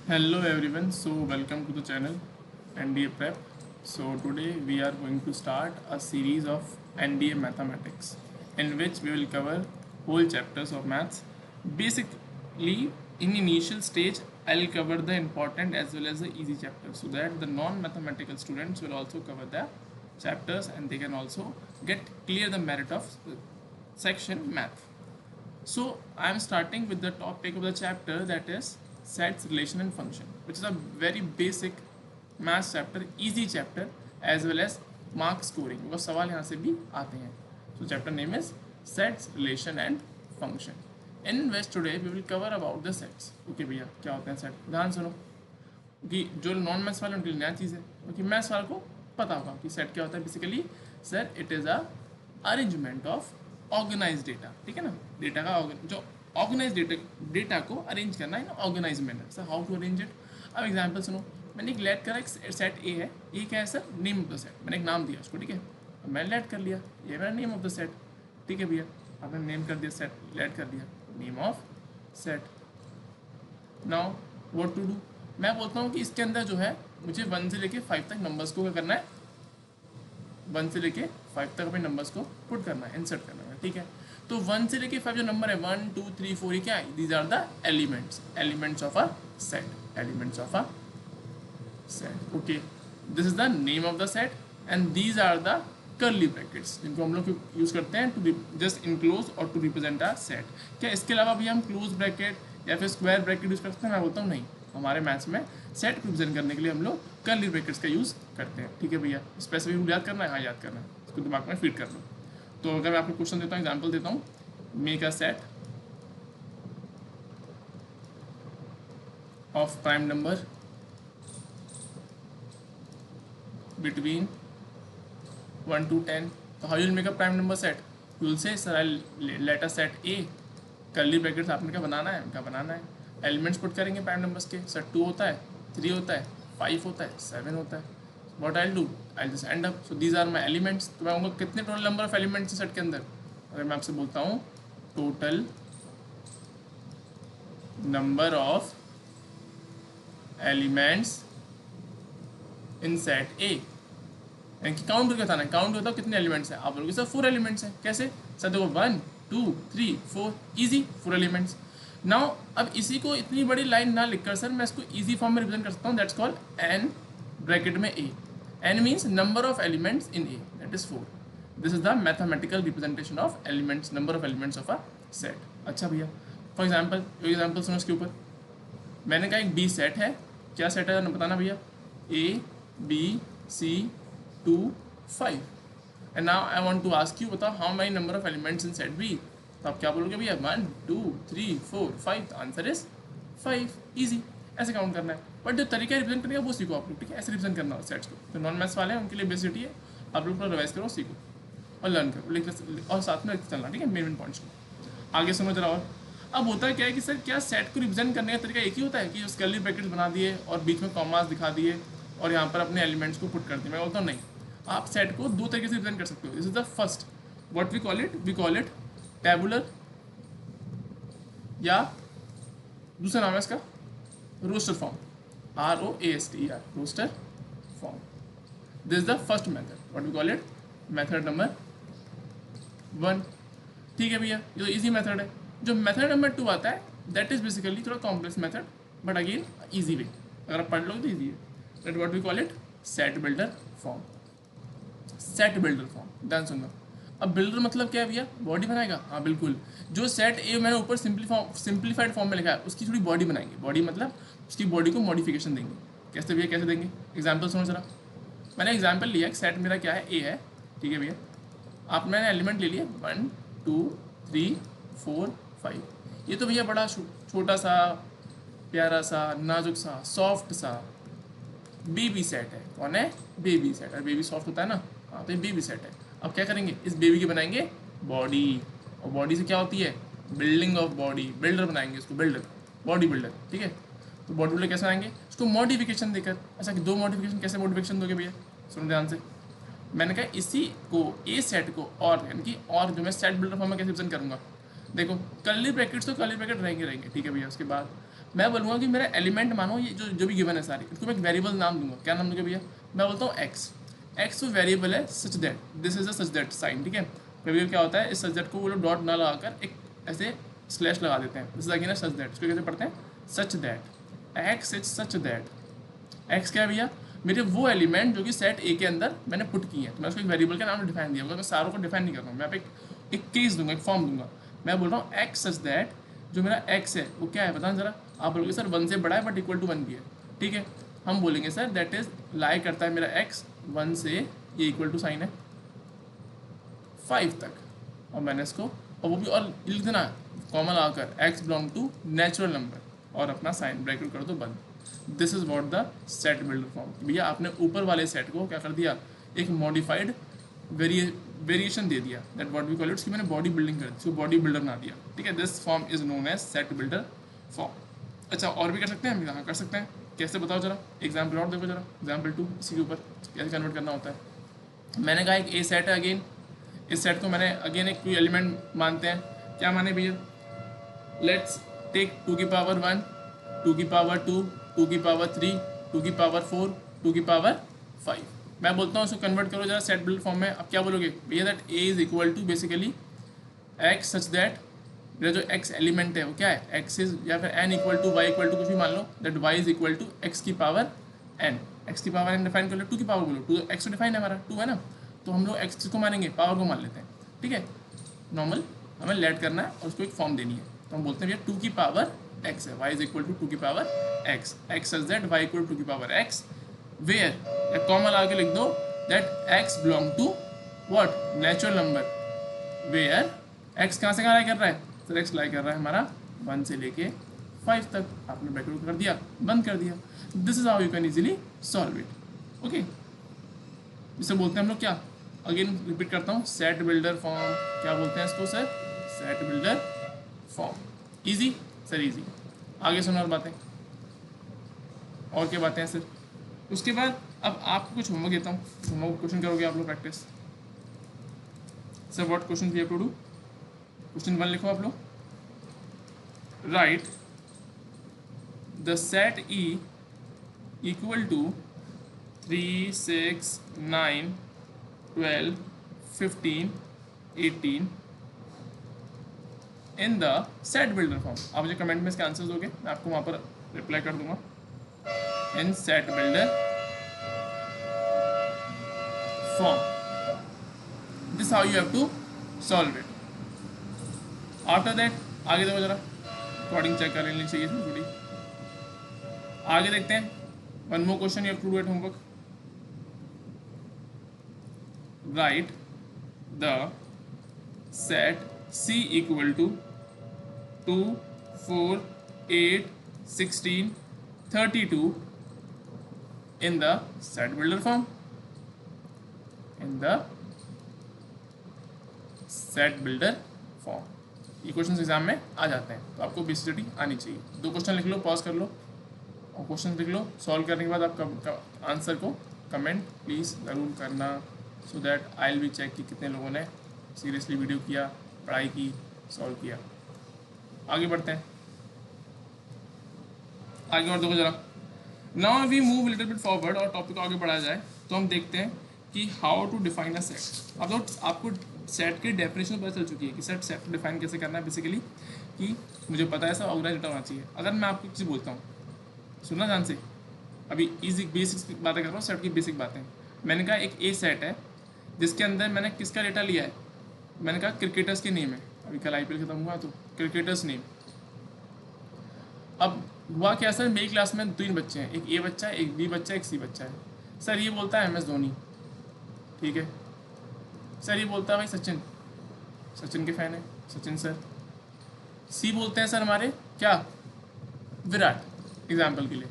Hello everyone, so welcome to the channel NDA Prep. So today we are going to start a series of NDA Mathematics in which we will cover whole chapters of maths. Basically, in initial stage, I'll cover the important as well as the easy chapters so that the non-mathematical students will also cover the chapters and they can also get clear the merit of section math. So I am starting with the topic of the chapter, that is sets, relation and function, which is a very basic math chapter, easy chapter as well as mark scoring, वो सवाल यहाँ से भी आते हैं. So chapter name is sets, relation and function. In which today we will cover about the sets. Okay भैया, क्या होते हैं सेट? ध्यान सुनो कि जो नॉन मैथ्स वाले उनके लिए नया चीज़ है, क्योंकि मैथ्स वाले को पता होगा कि सेट क्या होता है. Basically sir it is a arrangement of organise data. ठीक है ना, डेटा का जो ऑर्गेनाइज डेटा को अरेंज करना in organize manner. Sir how to arrange it? अब एग्जांपल सुनो. मैंने एक लेट करा, एक सेट ए है. ये क्या है sir? Name of the set. मैंने एक नाम दिया उसको. ठीक है, अब मैंने लेट कर लिया, ये मेरा नेम ऑफ द सेट. ठीक है भैया, आपने नेम कर दिया सेट, लेट कर दिया name of set. Now what to do? मैं बोलता हूँ कि इसके अंदर जो है मुझे 1 से लेके 5 तक नंबर्स को क्या करना है, 1 से लेके 5 तक अपने नंबर्स को पुट करना है, इंसर्ट करना है. ठीक है, तो 1 से लेके 5 जो नंबर है 1 2 3 4, ये क्या है? These are the elements of a set, elements of a set. Okay, this is the name of the set and these are the curly brackets जिनको हम लोग यूज करते हैं टू जस्ट इनक्लोज और टू रिप्रेजेंट अ सेट. क्या इसके अलावा भी हम क्लोज ब्रैकेट या फिर स्क्वायर ब्रैकेट यूज कर सकते हैं? मैं बोलता हूँ नहीं, हमारे मैथ्स में सेट को रिप्रेजेंट करने के लिए हम लोग कर्ली ब्रैकेट्स का यूज़ करते हैं. ठीक है भैया, स्पेसिफिक रूल याद करना है? हाँ याद करना है, इसको दिमाग में फिट कर लो. तो अगर मैं आपको क्वेश्चन देता हूँ, एग्जाम्पल देता हूँ, make a set of prime number between 1 to 10. So how you will make a prime number set? You will say sir I'll let a set A, curly brackets आपने क्या बनाना है? क्या बनाना है? एलिमेंट्स पुट करेंगे prime numbers के. Sir 2 होता है, 3 होता है, 5 होता है, 7 होता है. What I do? I just end up. So these are my elements. तो मैं कहूँगा कितने total number of elements set के अंदर? अगर मैं आपसे बोलता हूँ total number of elements in set A, यानी कि काउंट करके बताना है. काउंट होता है कितने एलिमेंट्स हैं? आप बोलोगे सर 4 एलिमेंट्स हैं. कैसे? सर देखो 1 2 3 4, ईजी 4 एलिमेंट्स. नाउ अब इसी को इतनी बड़ी लाइन ना लिखकर सर मैं इसको ईजी फॉर्म में रिप्रेजेंट कर सकता हूँ. दैट्स कॉल्ड एन ब्रैकेट में A. N means number of elements in A, that is 4. This is the mathematical representation of elements, number of elements of a set. अच्छा भैया, for example सुनो इसके ऊपर. मैंने कहा एक बी सेट है. क्या सेट है बताना भैया? A B C 2 5. And now I want to ask you, बताओ how many number of elements in set B. तो आप क्या बोलोगे भैया? 1 2 3 4 5. The answer is 5. ईजी, ऐसे काउंट करना है. बट जो तरीका रिप्रेजेंट करने का वो सीखो आप लोग. ठीक है, ऐसे रिप्रेजेंट करना है सेट्स को. तो नॉन मैथ्स वाले हैं उनके लिए बेसिक है, आप लोग रिवाइज करो, सीखो और लर्न करो, लिख और साथ में लिखते चलना. ठीक है, मेन पॉइंट्स को आगे समझ रहा. और अब होता है क्या है कि सर क्या सेट को रिप्रेजेंट करने का तरीका एक ही होता है कि कर्ली ब्रैकेट्स बना दिए और बीच में कॉमास दिखा दिए और यहाँ पर अपने एलिमेंट्स को पुट कर दिए? मैं बोलता हूँ नहीं, आप सेट को 2 तरीके से रिप्रेजेंट कर सकते हो. This is the first, what we call it tabular, या दूसरा नाम है इसका roster form, ROASTER, roster form. This is the first method, what we call it method number 1. ठीक है भैया, ये तो ईजी मेथड है. जो मेथड नंबर 2 आता है दैट इज बेसिकली थोड़ा complex method, but again easy way. अगर आप पढ़ लो तो ईजी है. That what we call it set builder form. Set builder form, ध्यान सुनना. अब बिल्डर मतलब क्या है भैया? बॉडी बनाएगा. हाँ बिल्कुल, जो सेट ए मैंने ऊपर सिंप्लीफाइड फॉर्म में लिखा है उसकी थोड़ी बॉडी बनाएंगे. बॉडी मतलब उसकी बॉडी को मॉडिफिकेशन देंगे. कैसे भैया, कैसे देंगे? एग्जाम्पल सुनो जरा. मैंने एग्जाम्पल लिया कि सेट मेरा क्या है? ए है. ठीक है भैया, आप मैंने एलिमेंट ले लिए 1 2 3 4 5. ये तो भैया बड़ा छोटा सा, प्यारा सा, नाजुक सा, सॉफ्ट सा बेबी सेट है. कौन है? Baby set. और बेबी सॉफ्ट होता है ना. हाँ, तो ये बेबी सेट है. अब क्या करेंगे? इस बेबी की बनाएंगे बॉडी. और बॉडी से क्या होती है? Building of body. बिल्डर बनाएंगे इसको, बिल्डर, बॉडी बिल्डर. ठीक है, तो बॉडी बिल्डर कैसे बनाएंगे? उसको मॉडिफिकेशन देकर. अच्छा, कि 2 मॉडिफिकेशन कैसे मॉडिफिकेशन दोगे भैया? सुनो ध्यान से. मैंने कहा इसी को ए सेट को और यानी कि और जो मैं सेट बिल्डर फॉर्म में कैसे रिप्रेजेंट करूँगा? देखो कर्ली ब्रैकेट्स तो कर्ली ब्रैकेट रहेंगे. ठीक है भैया, उसके बाद मैं बोलूँगा कि मेरा एलिमेंट मानो ये जो जो भी गिवन है सारी, इसको मैं एक वेरिएबल नाम दूंगा। क्या नाम दूंगा भैया? मैं बोलता हूँ एक्स। एक्स तो वेरिएबल है such that, this is a such that sign, ठीक है। कभी कभी क्या होता है, इस सच दैट को वो लोग डॉट ना लगाकर एक ऐसे स्लैश लगा देते हैं, जैसे अगेन सच दैट, इसको कैसे पढ़ते हैं? Such that x is such that. X क्या है भैया? मेरे वो एलिमेंट जो कि सेट ए के अंदर मैंने पुट किए हैं, तो मैं उसको एक वेरिएबल का नाम डिफाइन दिया, मैं सारों को डिफाइन नहीं कर रहा हूँ, मैं आप एक केस दूंगा, एक फॉर्म दूंगा। मैं बोल रहा हूँ एक्स सच दैट, जो मेरा एक्स है वो क्या है बताना जरा। आप बोलोगे सर 1 से बड़ा है बट इक्वल टू 1 भी है, ठीक है। हम बोलेंगे सर दैट इज लाई करता है मेरा एक्स 1 से, ये इक्वल टू साइन है 5 तक, और मैंने इसको, और वो भी और लिख देना कॉमन आकर x belong to natural number, और अपना साइन ब्रैकेट कर दो बंद। This is what the set builder form. भैया आपने ऊपर वाले सेट को क्या कर दिया, एक मॉडिफाइड वेरिएशन दे दिया, that what we call it, उसकी मैंने बॉडी बिल्डिंग कर दी, उसको बॉडी बिल्डर ना दिया, ठीक है। This form is known as set builder form. अच्छा और भी कर सकते हैं हम, यहाँ कर सकते हैं, कैसे बताओ जरा, एग्जाम्पल और देखो जरा, एग्जाम्पल 2 इसी के ऊपर कैसे कन्वर्ट करना होता है। मैंने कहा एक ए सेट है, अगेन इस सेट को मैंने अगेन एक कोई एलिमेंट मानते हैं, क्या माने भैया? लेट्स टेक 2 की पावर 1, 2 की पावर 2, 2 की पावर 3, 2 की पावर 4, 2 की पावर 5। मैं बोलता हूँ उसको कन्वर्ट करो जरा सेट बिल्ड फॉर्म में। अब क्या बोलोगे भैया? That A is equal to basically x such that, मेरा जो एक्स एलिमेंट है वो क्या है? एक्स इज, या फिर n equal to y equal to कुछ भी मान लो, that y is equal to x की पावर एन। एक्स की पावर एन डिफाइन कर लो, 2 की पावर बोलो, 2 एक्स डिफाइन है हमारा 2 है ना, तो हम लोग एक्स को मानेंगे, पावर को मान लेते हैं, ठीक है। नॉर्मल हमें लेट करना है और उसको एक फॉर्म देनी है, तो हम बोलते हैं भैया 2 की पावर एक्स है, वाई इज इक्वल टू 2 की power x, x such that y equal to 2 की पावर एक्स, वेयर या कॉमन आगे लिख दो that x belong to what? Natural number, where x कहाँ से कहाँ लाई कर रहा है? सर एक्स लाई कर रहा है हमारा 1 से लेके 5 तक, आपने ब्रैकेट कर दिया, बंद कर दिया। This is how you can easily solve it, okay. इसे बोलते हैं हम लोग क्या, अगेन रिपीट करता हूँ, सेट बिल्डर फॉर्म। क्या बोलते हैं इसको sir? Set builder form. Easy sir, easy. आगे सुनो और बातें, और क्या बातें हैं सर? उसके बाद अब आपको कुछ होमवर्क देता हूँ, होमवर्क क्वेश्चन करोगे आप लोग practice. Sir what question we have to do? Question 1 लिखो आप लोग, write the set E equal to 3, 6, 9, 12, 15, 18 in the set builder form. आप मुझे कमेंट में इसके आंसर्स दोगे, मैं आपको वहाँ पर रिप्लाई कर दूंगा। In set builder form, this how you have to solve it. After that आगे देखो जरा, रिकॉर्डिंग चेक कर लेनी चाहिए थोड़ी। आगे देखते हैं, one more question you have to do at homework. Write the set C equal to 2, 4, 8, 16, 32 in the set builder form. In the set builder form. ये क्वेश्चन एग्जाम में आ जाते हैं, तो आपको बेसिसिटी आनी चाहिए। 2 क्वेश्चन लिख लो, पॉज कर लो और क्वेश्चन लिख लो। सॉल्व करने के बाद आप आंसर को कमेंट प्लीज़ ज़रूर करना, so that I will be check कि कितने लोगों ने सीरियसली वीडियो किया, पढ़ाई की, सॉल्व किया। आगे बढ़ते हैं, आगे और देखो जरा। Now we move little bit forward, और टॉपिक को आगे बढ़ाया जाए तो हम देखते हैं कि how to define a set. अब तो आपको सेट की डेफिनेशन पता चल चुकी है कि सेट को डिफाइन कैसे करना है, बेसिकली कि मुझे पता है सब ऑर्गेनाइज डेटा होना चाहिए। अगर मैं आपको किसी बोलता हूँ, सुनना ध्यान से, अभी इजी बेसिक्स बातें कर रहा हूँ, सेट की बेसिक बातें। मैंने कहा एक ए सेट है जिसके अंदर मैंने किसका डेटा लिया है? मैंने कहा क्रिकेटर्स के नेम है, अभी कल IPL खत्म हुआ तो क्रिकेटर्स नेम। अब हुआ क्या सर, मेरी क्लास में 3 बच्चे हैं, एक ए बच्चा है, एक बी बच्चा है, एक सी बच्चा है। सर ये बोलता है MS धोनी, ठीक है। सर ये बोलता है भाई सचिन, सचिन के फैन है सचिन सर। सी बोलते हैं सर हमारे क्या, विराट, एग्जाम्पल के लिए।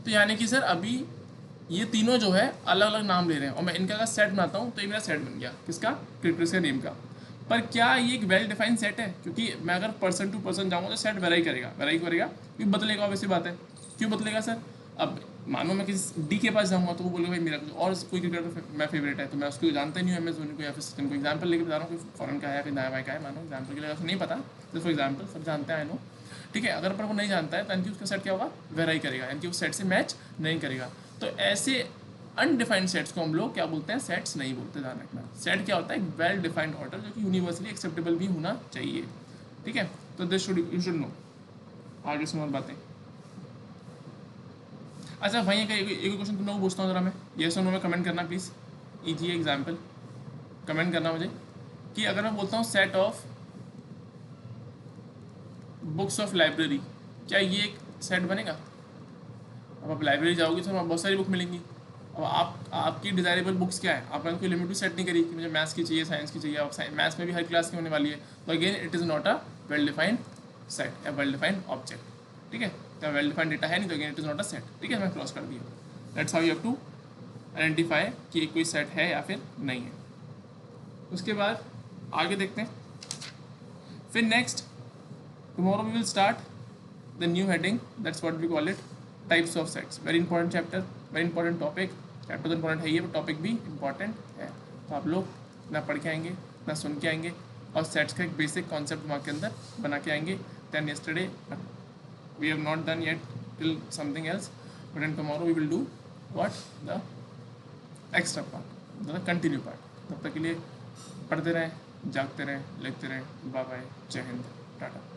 तो यानी कि सर अभी ये तीनों जो है अलग अलग नाम ले रहे हैं, और मैं इनका अगर सेट बनाता हूँ तो ये मेरा सेट बन गया, किसका? क्रिकेटर्स के नेम का। पर क्या ये एक वेल डिफाइंड सेट है? क्योंकि मैं अगर पर्सन टू पर्सन जाऊँगा तो सेट वेराई करेगा क्योंकि बदलेगा, ऑब्वियसली बात है। क्यों बदलेगा सर? अब मानो मैं किसी डी के पास जाऊँगा तो वो बोलेगा भाई मेरा कुछ और कोई क्रिकेटर मैं फेवरेट है, तो मैं उसको जानता नहीं हूँ MS धोनी को या फिर सचिन को। एग्जाम्पल लेके बता रहा हूँ, कोई फॉरन का है या फिर दाया का है, मानो एग्जाम्पल के लिए उसको नहीं पता, जस्ट फॉर एग्जाम्पल सब जानते हैं आई नो। ठीक है, अगर अपन को नहीं जानता है तो यानी कि उसका सेट क्या होगा, वेराई करेगा, यानी कि उस सेट से मैच नहीं करेगा। तो ऐसे अनडिफाइंड सेट्स को हम लोग क्या बोलते हैं, सेट्स नहीं बोलते, ध्यान रखना। सेट क्या होता है, एक वेल डिफाइंड ऑर्डर जो कि यूनिवर्सली एक्सेप्टेबल भी होना चाहिए। ठीक है, तो this should you should know. आगे सुनो और बातें। अच्छा भाई एक क्वेश्चन तुम लोग को पूछता हूँ जरा मैं, ये सुनो में कमेंट करना प्लीज़, ईजी एग्जाम्पल कमेंट करना मुझे, कि अगर मैं बोलता हूँ set of books of library, क्या ये एक सेट बनेगा? अब आप लाइब्रेरी जाओगे तो वहाँ बहुत सारी बुक मिलेंगी। अब आपकी डिज़ायरेबल बुक्स क्या है, आपने कोई लिमिट भी सेट नहीं करी कि मुझे मैथ्स की चाहिए, साइंस की चाहिए। अब मैथ्स में भी हर क्लास की होने वाली है, तो again it is not a well defined set, a well defined object. ठीक है, तो वेल डिफाइंड डेटा है नहीं, तो again it is not a set. ठीक है, मैं क्रॉस कर दिया। That's how you have to identify कि कोई सेट है या फिर नहीं है। उसके बाद आगे देखते हैं। फिर next tomorrow we will start the new heading, that's what we call it, types of sets। very important chapter, very important topic। Chapter तो इंपॉर्टेंट है, ये टॉपिक भी इंपॉर्टेंट है। तो आप लोग ना पढ़ के आएंगे ना सुन के आएंगे, और सेट्स का एक बेसिक कॉन्सेप्ट दिमाग के अंदर बना के आएंगे। Then yesterday we have not done yet till something else, but then tomorrow we will do what, the extra part, the continue part। तब तक के लिए पढ़ते रहें, जागते रहें, लिखते रहें। बाय बाय, जय हिंद, टाटा।